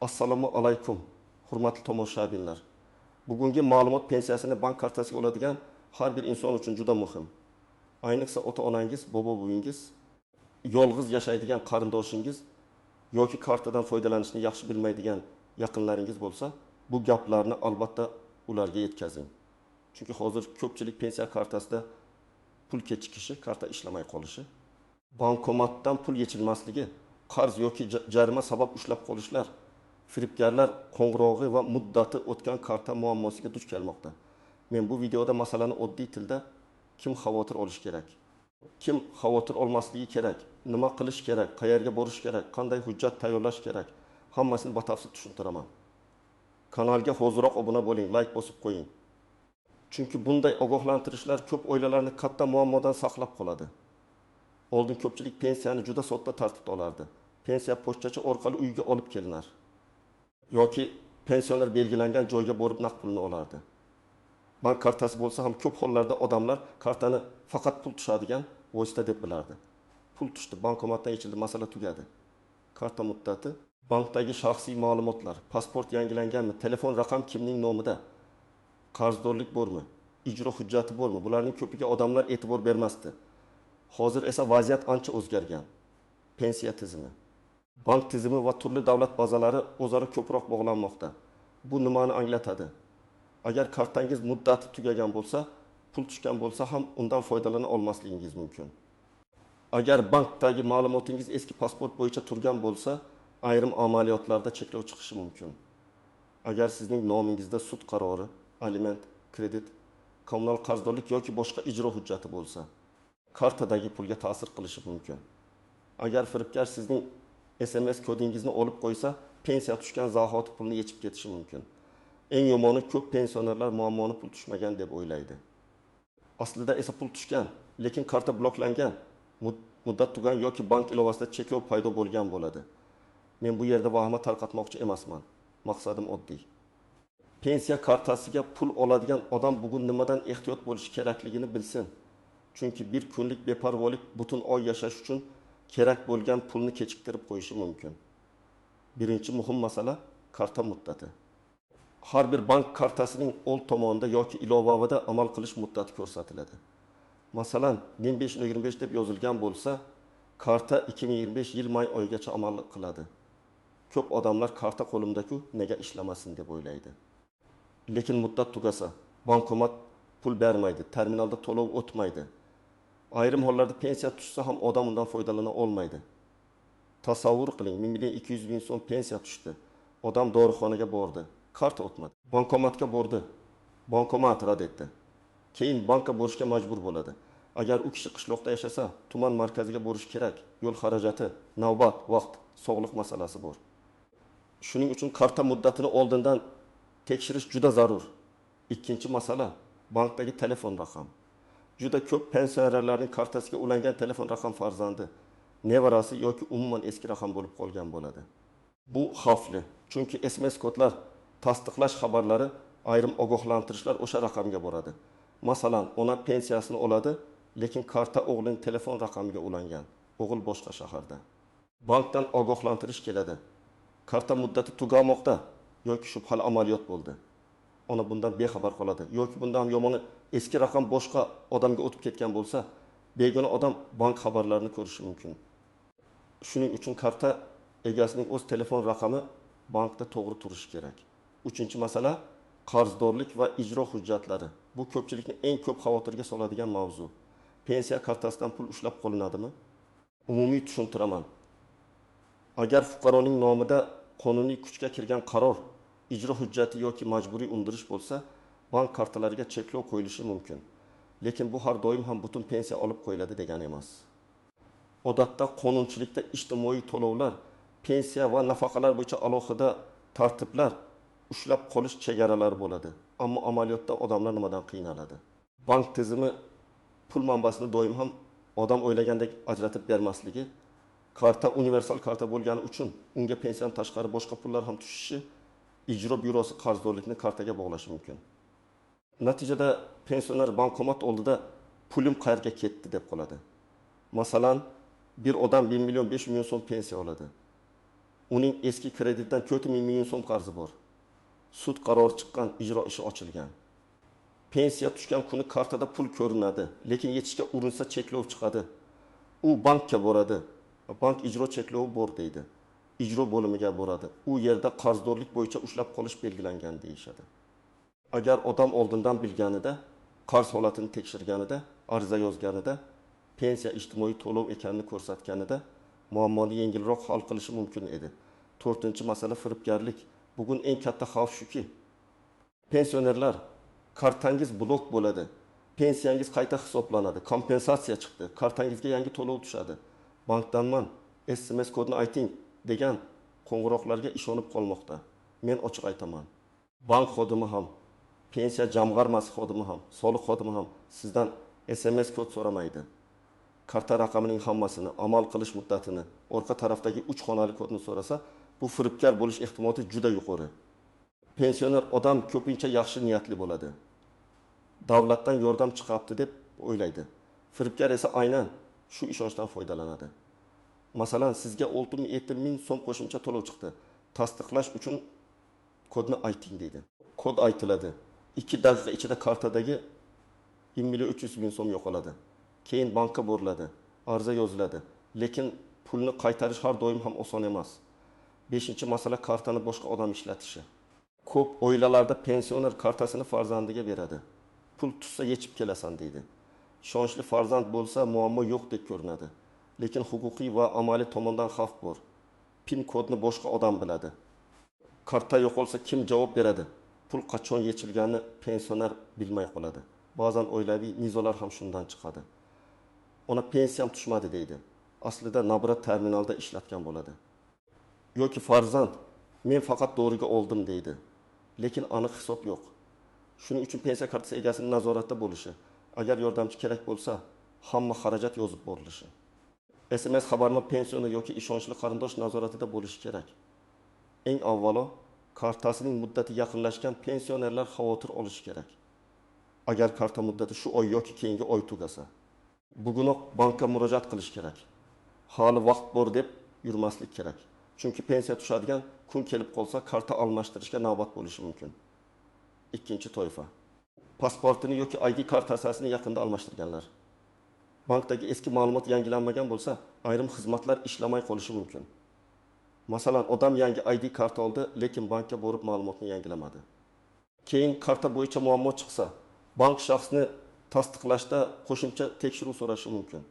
Assalomu alaykum, hurmatli tomoshabinlar. Bugungi ma'lumot pensiyasini bank kartasiga oladigan har bir inson uchun juda muhim. Ayniqsa ota-onangiz, bobo-buvingiz, yolg'iz yashaydigan qarindoshingiz yoki kartadan foydalanishni yaxshi bilmaydigan yaqinlaringiz bo'lsa, bu gaplarni albatta ularga yetkazing. Chunki hozir ko'pchilik pensiya kartasida pul kechikishi, karta ishlamay qolishi, bankomatdan pul yechilmasligi, qarz yoki jarima sabab ushlab qolishlar, firibgarlar qo'ng'irog'i va muddati o'tgan karta muammosiga duch kelmoqda. Men bu videoda masalani oddiy tilda kim xavotir olish kerak, kim xavotir olmasligi kerak, nima qilish kerak, qayerga borish kerak, qanday hujjat tayyorlash kerak, hammasini batafsil tushuntiraman. Kanalga hoziroq obuna bo'ling, like bosib qo'ying. Chunki bunday ogohlantirishlar ko'p oilalarni katta muammodan saqlab qoladi. Oldin ko'pchilik pensiyani juda sodda tartibda olardi. Pensiya pochtachi orqali uyga olib kelinar. Yoki pensioner belgilangan joyga borib naqd pulni olardi. Bank kartasi bo'lsa ham ko'p hollarda odamlar kartani faqat pul tushadigan vosita deb bilardi. Pul tushdi, bankomatdan yechildi, masala tugadi. Karta muddati, bankdagi shaxsiy ma'lumotlar, pasport yangilanganmi, telefon raqam kimning nomida, qarzdorlik bormi, ijro hujjati bormi, bularning ko'piga odamlar e'tibor bermasdi. Hozir esa vaziyat ancha o'zgargan. Pensiya tizimi, bank tizimi va turli davlat bazalari o'zaro ko'proq bog'lanmoqda. Bu nimani anglatadi? Agar kartangiz muddati tugagan bo'lsa, pul tushgan bo'lsa ham undan foydalana olmasligingiz mumkin. Agar bankdagi ma'lumotingiz eski pasport bo'yicha turgan bo'lsa, ayrim amaliyotlarda cheklov chiqishi mumkin. Agar sizning nomingizda sud qarori, aliment, kredit, kommunal qarzdorlik yoki boshqa ijro hujjati bo'lsa, kartadagi pulga ta'sir qilishi mumkin. Agar firibgar sizning SMS kodingizni olib qo'ysa, pensiya tushgan zahoti pulni yechib ketishi mumkin. Eng yomoni ko'p pensionerlar muammoni pul tushmagan deb o'ylaydi. Aslida esa pul tushgan, lekin karta bloklangan, muddat tugan yoki bank ilovasida cheklov paydo bo'lgan bo'ladi. Men bu yerda vahima tarqatmoqchi emasman. Maqsadim oddiy. Pensiya kartasiga pul oladigan odam bugun nimadan ehtiyot bo'lishi kerakligini bilsin. Chunki bir kunlik beparvolik butun oy yashash uchun kerak bo'lgan pulni kechiktirib qo'yishi mumkin. Birinchi muhim masala karta muddati. Har bir bank kartasining old tomonida yoki ilovada amal qilish muddati ko'rsatiladi. Masalan, 1525 deb yozilgan bo'lsa, karta 2025 yil may oyigacha amal qiladi. Ko'p odamlar karta qo'limda-ku, nega ishlamasin deb o'ylaydi. Lekin muddat tugasa, bankomat pul bermaydi, terminalda to'lov o'tmaydi. Ayrim hollarda pensiya tushsa ham odam undan foydalana olmaydi. Tasavvur qiling, 1.200 ming so'm pensiya tushdi. Odam dorixonaga bordi, karta o'tmadi. Bankomatga bordi, bankomat rad etdi. Keyin bankka borishga majbur bo'ladi. Agar u kishi qishloqda yashasa, tuman markaziga borish kerak. Yo'l xarajati, navbat, vaqt, sog'liq masalasi bor. Shuning uchun karta muddatini oldindan tekshirish juda zarur. Ikkinchi masala, bankdagi telefon raqam. Juda ko'p pensionerlarning kartasiga ulangan telefon raqam farzandi, nevarasi yoki umuman eski raqam bo'lib qolgan bo'ladi. Bu xavfli, chunki SMS kodlar, tasdiqlash xabarlari, ayrim ogohlantirishlar o'sha raqamga boradi. Masalan, ona pensiyasini oladi, lekin karta o'g'lining telefon raqamiga ulangan. O'g'il boshqa shaharda. Bankdan ogohlantirish keladi. Karta muddati tugamoqda yoki shubhali amaliyot bo'ldi. Ona bundan bexabar qoladi. Yoki bundan yomoni eski raqam boshqa odamga o'tib ketgan bo'lsa, begona odam bank xabarlarini ko'rishi mumkin. Shuning uchun karta egasining o'z telefon raqami bankda to'g'ri turishi kerak. Uchinchi masala qarzdorlik va ijro hujjatlari. Bu ko'pchilikni eng ko'p xavotirga soladigan mavzu. Pensiya kartasidan pul ushlab qolinadimi? Umumiy tushuntiraman. Agar fuqaroning nomida qonuniy kuchga kirgan qaror, ijro hujjati yoki majburiy undirish bo'lsa, bank kartalariga cheklov qo'yilishi mumkin. Lekin bu har doim ham butun pensiya olib qo'yiladi degani emas. Odatda qonunchilikda ijtimoiy to'lovlar, pensiya va nafaqalar bo'yicha alohida tartiblar, ushlab qolish chegaralari bo'ladi. Ammo amaliyotda odamlar nimadan qiynaladi? Bank tizimi pul manbasini doim ham odam o'ylagandek ajratib bermasligi, karta universal karta bo'lgani uchun unga pensiyadan tashqari boshqa pullar ham tushishi, ijro byurosi qarzdorlikni kartaga bog'lashi mumkin. Natijada pensioner bankomat oldida pulim qayerga ketdi deb qoladi. Masalan, bir odam 1.5 million so'm pensiya oladi. Uning eski kreditdan 4,000 million so'm qarzi bor. Sud qarori chiqqan, ijro ishi ochilgan. Pensiya tushgan kuni kartada pul ko'rinadi, lekin yetishga urinsa cheklov chiqadi. U bankka boradi. Bank ijro cheklovi bor deydi. Ijro bo'limiga boradi. U yerda qarzdorlik bo'yicha ushlab qolish belgilangan deyishadi. Agar odam oldindan bilganida, qarz holatini tekshirganida, ariza yozganida, pensiya ijtimoiy to'lov ekanini ko'rsatganida muammoni yengilroq hal qilishi mumkin edi. 4-masala firibgarlik. Bugun eng katta xavf shuki, pensionerlar kartangiz blok bo'ladi. Pensiyangiz qayta hisoblanadi. Kompensatsiya chiqdi. Kartangizga yangi to'lov tushadi. Bankdanman SMS kodini ayting degan qo'ng'iroqlarga ishonib qolmoqda. Men ochiq aytaman. Bank xodimi ham, pensiya jamg'armasi xodimi ham, soliq xodimi ham sizdan SMS kod so'ramaydi. Karta raqamining hammasini, amal qilish muddatini, orqa tarafdagi 3 xonali kodni so'rasa, bu firibgar bo'lish ehtimoli juda yuqori. Pensioner odam ko'pincha yaxshi niyatli bo'ladi. Davlatdan yordam chiqapti deb o'ylaydi. Firibgar esa aynan shu ishonchdan foydalanadi. Masalan, sizga 6,000-7,000 so'm qo'shimcha to'lov chiqdi. Tasdiqlash uchun kodni ayting deydi. Kod aytiladi. 2 daqiqa ichida kartadagi 1,300,000 so'm yo'qoladi. Keyin bankka boriladi, ariza yoziladi. Lekin pulni qaytarish har doim ham oson emas. 5-masala kartani boshqa odam ishlatishi. Ko'p oilalarda pensioner kartasini farzandiga beradi. Pul tutsa yechib kelasan deydi. Ishonchli farzand bo'lsa muammo yo'q deb ko'rinadi. Lekin huquqiy va amaliy tomondan xavf bor. PIN kodni boshqa odam biladi. Karta yo'qolsa kim javob beradi? Pul qachon yechilganini pensioner bilmay qoladi. Ba'zan oilaviy nizolar ham shundan chiqadi. Ona pensiyam tushmadi deydi. Aslida nabrat terminalda ishlatgan bo'ladi. Yoki farzand men faqat doriga oldim deydi. Lekin aniq hisob yo'q. Shuning uchun pensiya kartasi egasining nazoratda bo'lishi, agar yordamchi kerak bo'lsa, hamma xarajat yozib borilishi. SMS xabarnoma pensioni yoki ishonchli qarindosh nazoratida bo'lishi kerak. Eng avvalo, kartasining muddati yaqinlashgan pensionerlar xavotir olishi kerak. Agar karta muddati shu oy yoki keyingi oy tugasa, bugunoq bankka murojaat qilish kerak. Hali vaqt bor deb yurmaslik kerak. Chunki pensiya tushadigan kun kelib qolsa, karta almashtirishga navbat bo'lishi mumkin. Ikkinchi toifa. Pasportini yoki ID kartasini yaqinda almashtirganlar. Bankdagi eski ma'lumot yangilanmagan bo'lsa, ayrim xizmatlar ishlamay qolishi mumkin. Masalan, odam yangi ID karta oldi, lekin bankka borib ma'lumotni yangilamadi. Keyin karta bo'yicha muammo chiqsa, bank shaxsni tasdiqlashda qo'shimcha tekshiruv so'rashi mumkin.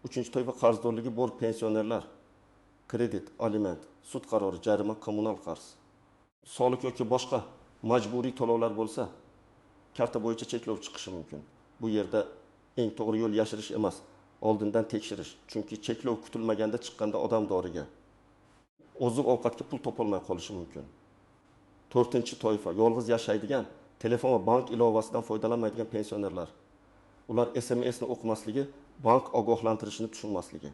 Uchinchi toifa qarzdorligi bor pensionerlar. Kredit, aliment, sud qarori, jarima, kommunal qarz. Soliq yoki boshqa majburiy to'lovlar bo'lsa, karta bo'yicha cheklov chiqishi mumkin. Bu yerda eng to'g'ri yo'l yashirish emas, oldindan tekshirish. Chunki cheklov kutilmaganda chiqqanda odam doriga, oziq ovqatga pul topolmay qolishi mumkin. 4-toifa yolg'iz yashaydigan, telefon va bank ilovasidan foydalanmaydigan pensionerlar. Ular SMSni o'qimasligi, bank ogohlantirishini tushunmasligi.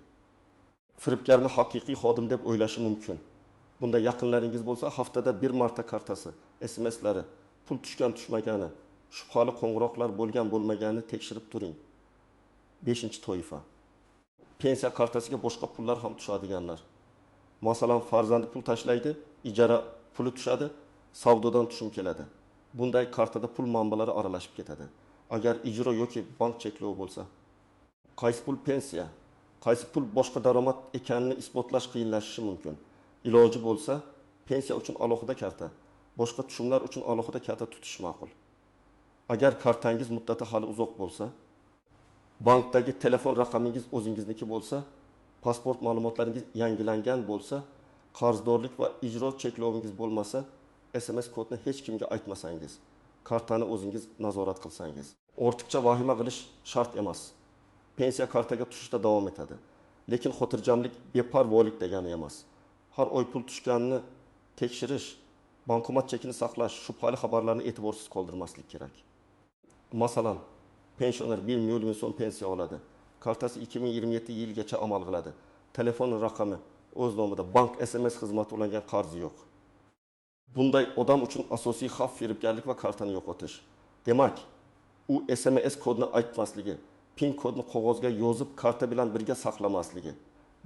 Firibgarni haqiqiy xodim deb o'ylashi mumkin. Bunda yaqinlaringiz bo'lsa, haftada 1 marta kartasi, SMSlari, pul tushgan tushmagani, shubhali qo'ng'iroqlar bo'lgan bo'lmaganini tekshirib turing. 5-toifa. Pensiya kartasiga boshqa pullar ham tushadiganlar. Masalan, farzandi pul tashlaydi, ijara puli tushadi, savdodan tushum keladi. Bunday kartada pul manbalari aralashib ketadi. Agar ijro yoki bank cheklovi bo'lsa, qaysi pul pensiya, qaysi pul boshqa daromad ekanini isbotlash qiyinlashishi mumkin. Iloji bo'lsa, pensiya uchun alohida karta, boshqa tushumlar uchun alohida karta tutish ma'qul. Agar kartangiz muddati hali uzoq bo'lsa, bankdagi telefon raqamingiz o'zingizniki bo'lsa, pasport ma'lumotlaringiz yangilangan bo'lsa, qarzdorlik va ijro cheklovingiz bo'lmasa, SMS kodni hech kimga aytmasangiz, kartani o'zingiz nazorat qilsangiz, ortiqcha vahima qilish shart emas. Pensiya kartaga tushishda davom etadi. Lekin xotirjamlik beparvolik degani emas. Har oy pul tushganini tekshirish, bankomat chekini saqlash, shubhali xabarlarni e'tiborsiz qoldirmaslik kerak. Masalan, pensioner 1 million so'm pensiya oladi. Kartasi 2027 yilgacha amal qiladi. Telefon raqami o'z nomida, bank SMS xizmati ulangan qarzi yo'q. Bunday odam uchun asosiy xavf firibgarlik va kartani yo'qotish. Demak, u SMS kodni aytmasligi, PIN kodni qog'ozga yozib karta bilan birga saqlamasligi,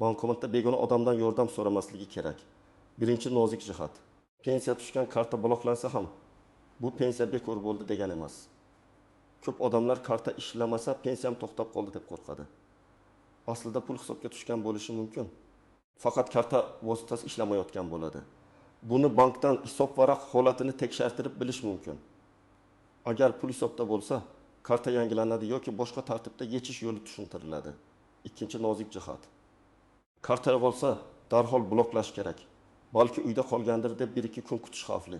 bankomatda begona odamdan yordam so'ramasligi kerak. Birinchi nozik jihat. Pensiya tushgan karta bloklansa ham bu pensiya bekor bo'ldi degani emas. Ko'p odamlar karta ishlamasa pensiyam to'xtab qoldi deb qo'rqadi. Aslida pul hisobga tushgan bo'lishi mumkin. Faqat karta vositasi ishlamayotgan bo'ladi. Buni bankdan hisob varaq holatini tekshirtirib bilish mumkin. Agar pul hisobda bo'lsa, karta yangilanadi yoki boshqa tartibda yechish yo'li tushuntiriladi. Ikkinchi nozik jihat. Karta bo'lsa, darhol bloklash kerak. Balki uyda qolgandir deb 1-2 kun kutish xavfli.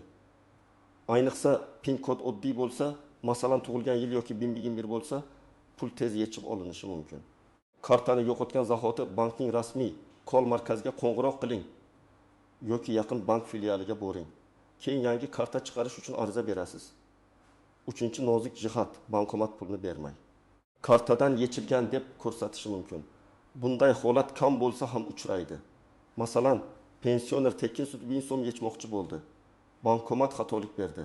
Ayniqsa pin kod oddiy bo'lsa, masalan tug'ilgan yil yoki 2021 bo'lsa, pul tez yechib olinishi mumkin. Kartani yo'qotgan zahoti bankning rasmiy kol markaziga qo'ng'iroq qiling yoki yaqin bank filialiga boring. Keyin yangi karta chiqarish uchun ariza berasiz. Uchinchi nozik jihat, bankomat pulni bermang. Kartadan yechilgan deb ko'rsatishi mumkin. Bunday holat kam bo'lsa ham uchraydi. Masalan, pensioner tekin sud 1000 so'm yechmoqchi bo'ldi. Bankomat xatolik berdi,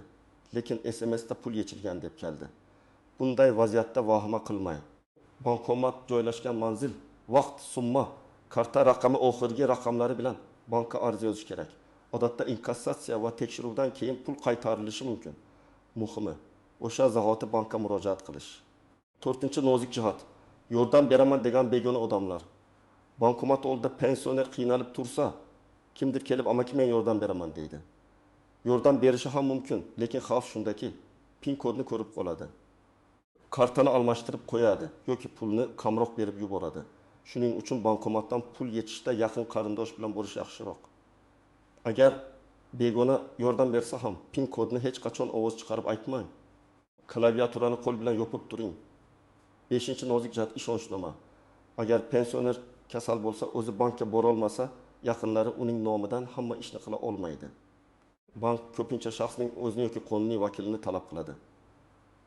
lekin SMSda pul yechilgan deb keldi. Bunday vaziyatda vahima qilmang. Bankomat joylashgan manzil, vaqt, summa, karta raqami oxirgi raqamlari bilan bankka ariza yozish kerak. Odatda inkassatsiya va tekshiruvdan keyin pul qaytarilishi mumkin. Muhimi, o'sha zahoti bankka murojaat qilish. 4-nozik jihat. Yordam beraman degan begona odamlar. Bankomat oldida pensioner qiynalib tursa, kimdir kelib amaki men yordam beraman deydi. Yordam berishi ham mumkin, lekin xavf shundaki, pin kodni ko'rib qoladi. Kartani almashtirib qo'yadi yoki pulni kamroq berib yuboradi. Shuning uchun bankomatdan pul yechishda yaqin qarindosh bilan bo'lish yaxshiroq. Agar begona yordam bersa ham pin kodni hech qachon ovoz chiqarib aytmang. Klaviaturani qo'l bilan yopib turing. 5-nozik jihat, ishonchnoma. Agar pensioner kasal bo'lsa, o'zi bankka bora olmasa, yaqinlari uning nomidan hamma ishni qila olmaydi. Bank ko'pincha shaxsning o'zini yoki qonuniy vakilini talab qiladi.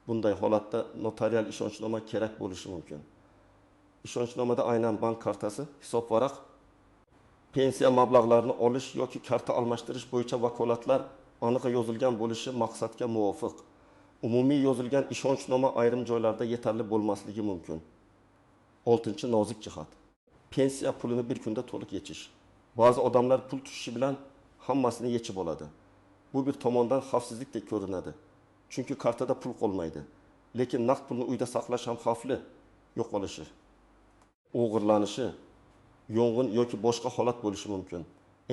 Bunday holatda notarial ishonchnoma kerak bo'lishi mumkin. Ishonchnomada aynan bank kartasi, hisob varaq, pensiya mablag'larini olish yoki karta almashtirish bo'yicha vakolatlar aniq yozilgan bo'lishi maqsadga muvofiq. Umumiy yozilgan ishonchnoma ayrim joylarda yetarli bo'lmasligi mumkin. 6-nozik jihat. Pensiya pulini bir kunda to'liq yechish. Ba'zi odamlar pul tushishi bilan hammasini yechib oladi. Bu bir tomondan xavfsizlikdek ko'rinadi. Chunki kartada pul qolmaydi. Lekin naqd pulni uyda saqlash ham xavfli. Yo'qolishi, o'g'irlanishi, yong'in yoki boshqa holat bo'lishi mumkin.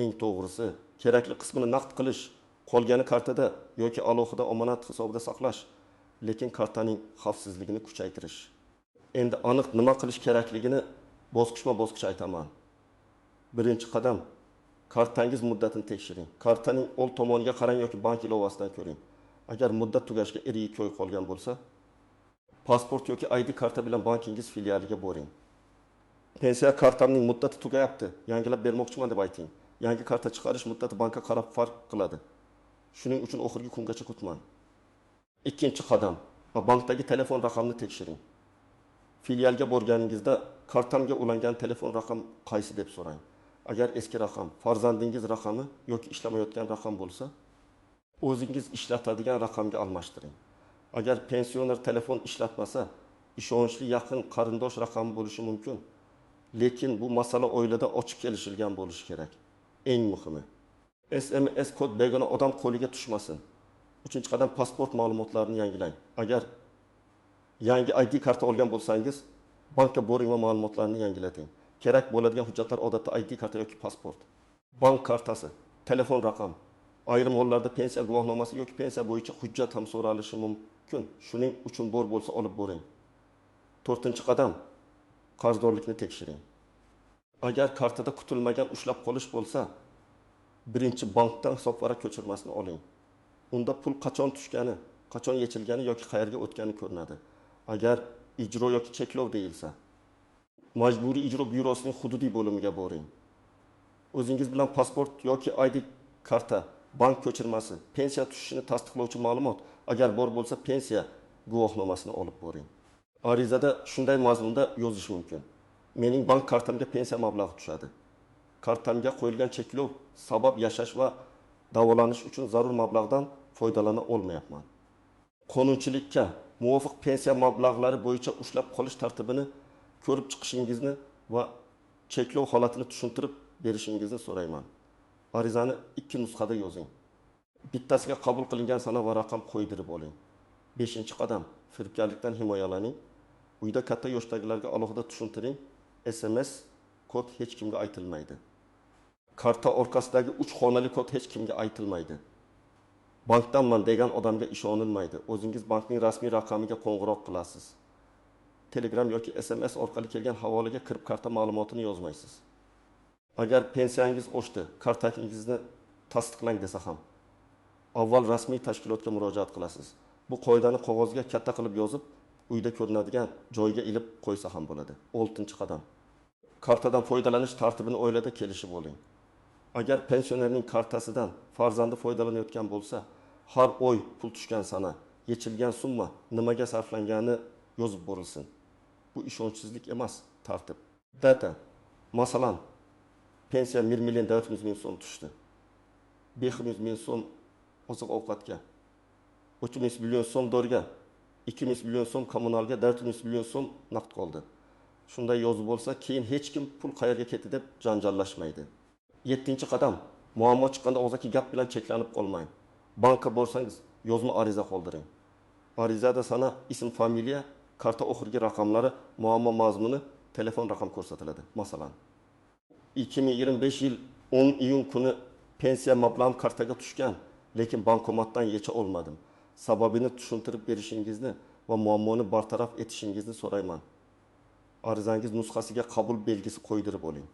Eng to'g'risi, kerakli qismini naqd qilish, qolgani kartada yoki alohida omonat hisobida saqlash, lekin kartaning xavfsizligini kuchaytirish. Endi aniq nima qilish kerakligini bosqichma-bosqich aytaman. Birinchi qadam, kartangiz muddatini tekshiring. Kartaning old tomoniga qarang yoki bank ilovasidan ko'ring. Agar muddat tugashiga iriyi ko'y qolgan bo'lsa, pasport yoki ID karta bilan bankingiz filialiga boring. Pensiya kartamning muddati tugayapti, yangilab bermoqchiman deb ayting. Yangi karta chiqarish muddati bankka qarab farq qiladi. Shuning uchun oxirgi kungacha kutmang. Ikkinchi qadam, bankdagi telefon raqamini tekshiring. Filialga borganingizda kartamga ulangan telefon raqam qaysi deb so'rang. Agar eski raqam, farzandingiz raqami yoki ishlamayotgan raqam bo'lsa, o'zingiz ishlatadigan raqamga almashtiring. Agar pensioner telefon ishlatmasa, ishonchli yaqin qarindosh raqami bo'lishi mumkin. Lekin bu masala oilada ochiq kelishilgan bo'lishi kerak. Eng muhimi, SMS kod begona odam qo'liga tushmasin. 3-qadam, pasport ma'lumotlarini yangilang. Agar yangi ID karta olgan bo'lsangiz, bankka boring va ma'lumotlarni yangilating. Kerak bo'ladigan hujjatlar odatda ID karta yoki pasport, bank kartasi, telefon raqam. Ayrim hollarda pensiya guvohnomasi yoki pensiya bo'yicha hujjat ham so'ralishi mumkin. Shuning uchun bor bo'lsa olib boring. 4-qadam, qarzdorlikni tekshiring. Agar kartada kutilmagan ushlab qolish bo'lsa, birinchi bankdan hisob varaq ko'chirmasini oling. Unda pul qachon tushgani, qachon yechilgani yoki qayerga o'tgani ko'rinadi. Agar ijro yoki cheklov deyilsa, majburiy ijro byurosining hududiy bo'limiga boring. O'zingiz bilan pasport yoki ID karta, bank ko'chirmasi, pensiya tushishini tasdiqlovchi ma'lumot, agar bor bo'lsa pensiya guvohnomasini olib boring. Arizada shunday mazmunda yozish mumkin. Mening bank kartamga pensiya mablag'i tushadi. Kartamga qo'yilgan cheklov sabab yashash va davolanish uchun zarur mablag'dan foydalana olmayapman. Qonunchilikka muvofiq pensiya mablag'lari bo'yicha ushlab qolish tartibini ko'rib chiqishingizni va cheklov holatini tushuntirib berishingizni so'rayman. Arizani 2 nusxada yozing. Bittasiga qabul qilingan sana va raqam qo'ydirib oling. 5-qadam firibgarlikdan himoyalaning. Uyda katta yoshdagilarga alohida tushuntiring. SMS kod hech kimga aytilmaydi. Karta orqasidagi 3 xonali kod hech kimga aytilmaydi. Bankdanman degan odamga ishonilmaydi. O'zingiz bankning rasmiy raqamiga qo'ng'iroq qilasiz. Telegram yoki SMS orqali kelgan havolaga kirib karta ma'lumotini yozmaysiz. Agar pensiyangiz oshdi, kartangizni tasdiqlang desa ham, avval rasmiy tashkilotga murojaat qilasiz. Bu qoidani qog'ozga katta qilib yozib, uyda ko'rinadigan joyga ilib qo'ysa ham bo'ladi. 6-qadam. Kartadan foydalanish tartibini o'ylada kelishib oling. Agar pensionerning kartasidan farzandi foydalanayotgan bo'lsa, har oy pul tushgan sana, yechilgan summa nimaga sarflangani yozib borilsin. Bu ishonchsizlik emas, tartib. Data. Masalan, pensiya 1 million 400 ming so'm tushdi. 500 ming so'm oziq-ovqatga, 300 million so'm dorga, 200 million so'm kommunalga, 400 million so'm naqd qoldi. Shunday yozib bo'lsa, keyin hech kim pul qayerga ketdi deb janjallashmaydi. 7-qadam. Muammo chiqqanda og'zaki gap bilan cheklanib qolmang. Bankka borsangiz, yozma ariza qoldiring. Arizada sana ism, familiya, karta oxirgi raqamlari, muammo mazmuni, telefon raqam ko'rsatiladi. Masalan, 2025 yil 10 iyun kuni pensiya mablag'im kartaga tushgan, lekin bankomatdan yecha olmadim. Sababini tushuntirib berishingizni va muammoni bartaraf etishingizni so'rayman. Arizangiz nusxasiga qabul belgisi qo'ydirib oling.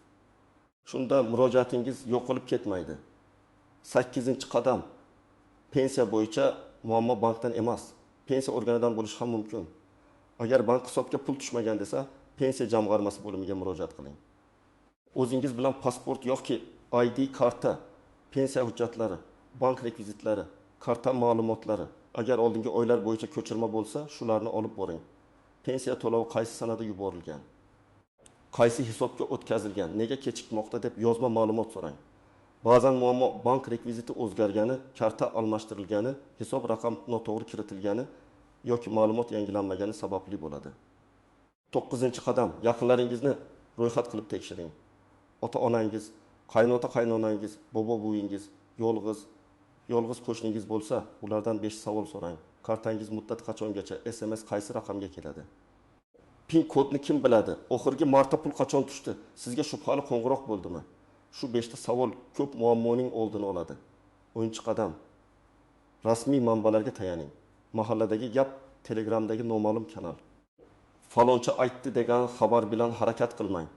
Shunda murojaatingiz yo'qolib ketmaydi. 8-qadam. Pensiya bo'yicha muammo bankdan emas, pensiya organidan bo'lishi ham mumkin. Agar bank hisobga pul tushmagan desa, pensiya jamg'armasi bo'limiga murojaat qiling. O'zingiz bilan pasport yoki ID karta, pensiya hujjatlari, bank rekvizitlari, karta ma'lumotlari, agar oldingi oylar bo'yicha ko'chirma bo'lsa, shularni olib boring. Pensiya to'lovi qaysi sanada yuborilgan? Qaysi hisobga o'tkazilgan? Nega kechikmoqda deb yozma ma'lumot so'rang. Ba'zan muammo bank rekviziti o'zgargani, karta almashtirilgani, hisob raqam noto'g'ri kiritilgani yoki ma'lumot yangilanmagani sababli bo'ladi. 9-qadam. Yaqinlaringizni ro'yxat qilib tekshiring. Ota-onangiz, qaynota-qaynonangiz, bobo-buvingіз, yolg'iz qo'shningiz bo'lsa, ulardan 5 savol so'rang. Kartangiz muddati qachongacha, SMS qaysi raqamga keladi? PIN kodni kim biladi? Oxirgi marta pul qachon tushdi? Sizga shubhali qo'ng'iroq bo'ldimi? Shu 5 ta savol ko'p muammoning oldini oladi. 10-qadam. Rasmiy manbalarga tayaning. Mahalladagi gap, Telegramdagi noma'lum kanal. Faloncha aytdi degan xabar bilan harakat qilmang.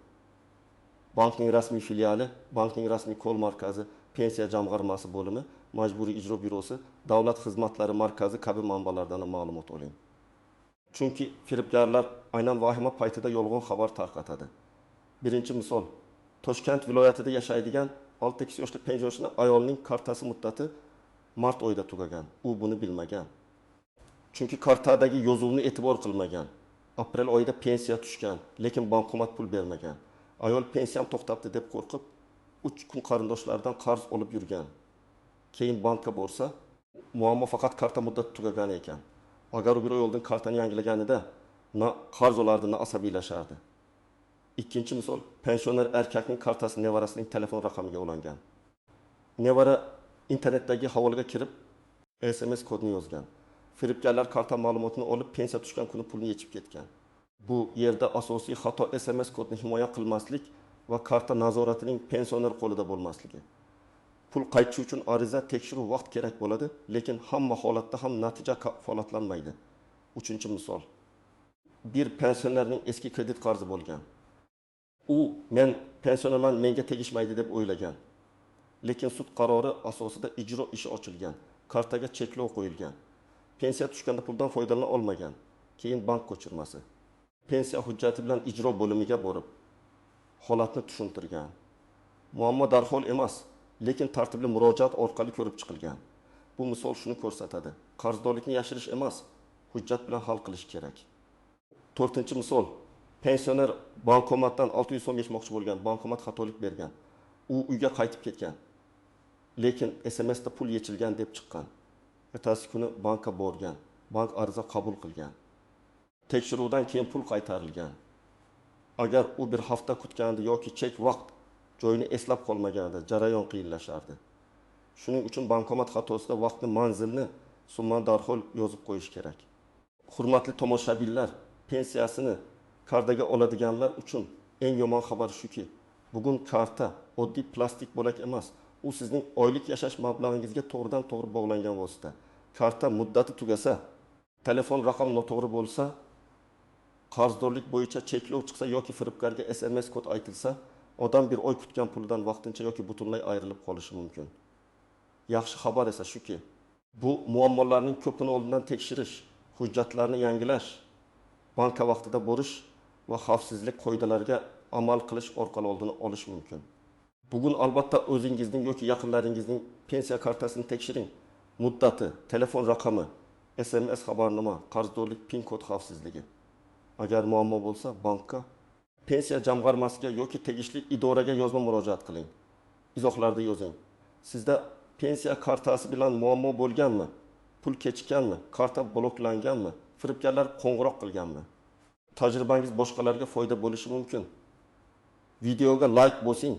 Bankning rasmiy filiali, bankning rasmiy kol markazi, pensiya jamg'armasi bo'limi, majburiy ijro byurosi, davlat xizmatlari markazi kabi manbalardan ma'lumot oling. Chunki firibgarlar aynan vahima paytida yolg'on xabar tarqatadi. Birinchi misol, Toshkent viloyatida yashaydigan 6 yoshli pensioner ayolning kartasi muddati mart oyida tugagan. U buni bilmagan. Chunki kartadagi yozuvni e'tibor qilmagan. Aprel oyida pensiya tushgan, lekin bankomat pul bermagan. Ayol pensiyam to'xtabdi deb qo'rqib, 3 kun qarindoshlaridan qarz olib yurgan. Keyin bankka borsa, muammo faqat karta muddati tugagan ekan. Agar u bir yo'ldan kartani yangilaganida na qarz olardi, na asabiylashardi. Ikkinchi misol, pensioner erkakning kartasi nevarasining telefon raqamiga ulangan. Nevara internetdagi havolaga kirib, SMS kodini yozgan. Firibgarlar karta ma'lumotini olib, pensiya tushgan kuni pulni yechib ketgan. Bu yerda asosiy xato SMS kodni himoya qilmaslik va karta nazoratining pensioner qo'lida bo'lmasligi. Pul qaytishi uchun ariza, tekshiruv vaqt kerak bo'ladi, lekin hamma holatda ham natija kafolatlanmaydi. 3-misol. Bir pensionerning eski kredit qarzi bo'lgan. U men pensionerman, menga tegishmaydi deb o'ylagan. Lekin sud qarori asosida ijro ishi ochilgan, kartaga cheklov qo'yilgan. Pensiya tushganda puldan foydalana olmagan. Keyin bank ko'chirmasi. Pensiya hujjati bilan ijro bo'limiga borib, holatni tushuntirgan. Muammo darhol emas, lekin tartibli murojaat orqali ko'rib chiqilgan. Bu misol shuni ko'rsatadi. Qarzdorlikni yashirish emas, hujjat bilan hal qilish kerak. 4-misol. Pensioner bankomatdan 600 so'm yechmoqchi bo'lgan, bankomat xatolik bergan. U uyga qaytib ketgan. Lekin SMSda pul yechilgan deb chiqqan. Ertasi kuni bankka borgan. Bank ariza qabul qilgan. Tekshiruvdan keyin pul qaytarilgan. Agar u bir hafta kutgandi yoki chek vaqt joyini eslab qolmaganida jarayon qiyinlashardi. Shuning uchun bankomat xatosida vaqtni, manzilni, summani darhol yozib qo'yish kerak. Hurmatli tomoshabinlar, pensiyasini kartaga oladiganlar uchun eng yomon xabar shuki, bugun karta oddiy plastik bo'lak emas. U sizning oylik yashash mablag'ingizga to'g'ridan-to'g'ri bog'langan vosita. Karta muddati tugasa, telefon raqam noto'g'ri bo'lsa, qarzdorlik bo'yicha cheklov chiqsa yoki firibgarga SMS kod aytilsa, odam bir oy kutgan pulidan vaqtincha yoki butunlay ayrilib qolishi mumkin. Yaxshi xabar esa shuki, bu muammolarning ko'pini oldindan tekshirish, hujjatlarni yangilash, banka vaqtida borish va xavfsizlik qoidalariga amal qilish orqali oldini olish mumkin. Bugun albatta o'zingizning yoki yaqinlaringizning pensiya kartasini tekshiring. Muddati, telefon raqami, SMS xabarnoma, qarzdorlik PIN kod xavfsizligi. Agar muammo bo'lsa, bankka, pensiya jamg'armasiga yoki tegishli idoraga yozma murojaat qiling. Izohlarda yozing. Sizda pensiya kartasi bilan muammo bo'lganmi? Pul kechikkanmi? Karta bloklanganmi? Firibgarlar qo'ng'iroq qilganmi? Tajribangiz boshqalarga foyda bo'lishi mumkin. Videoga like bosing,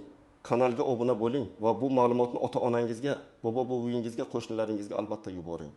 kanalga obuna bo'ling va bu ma'lumotni ota-onangizga, bobo-buvingizga, qo'shnilaringizga albatta yuboring.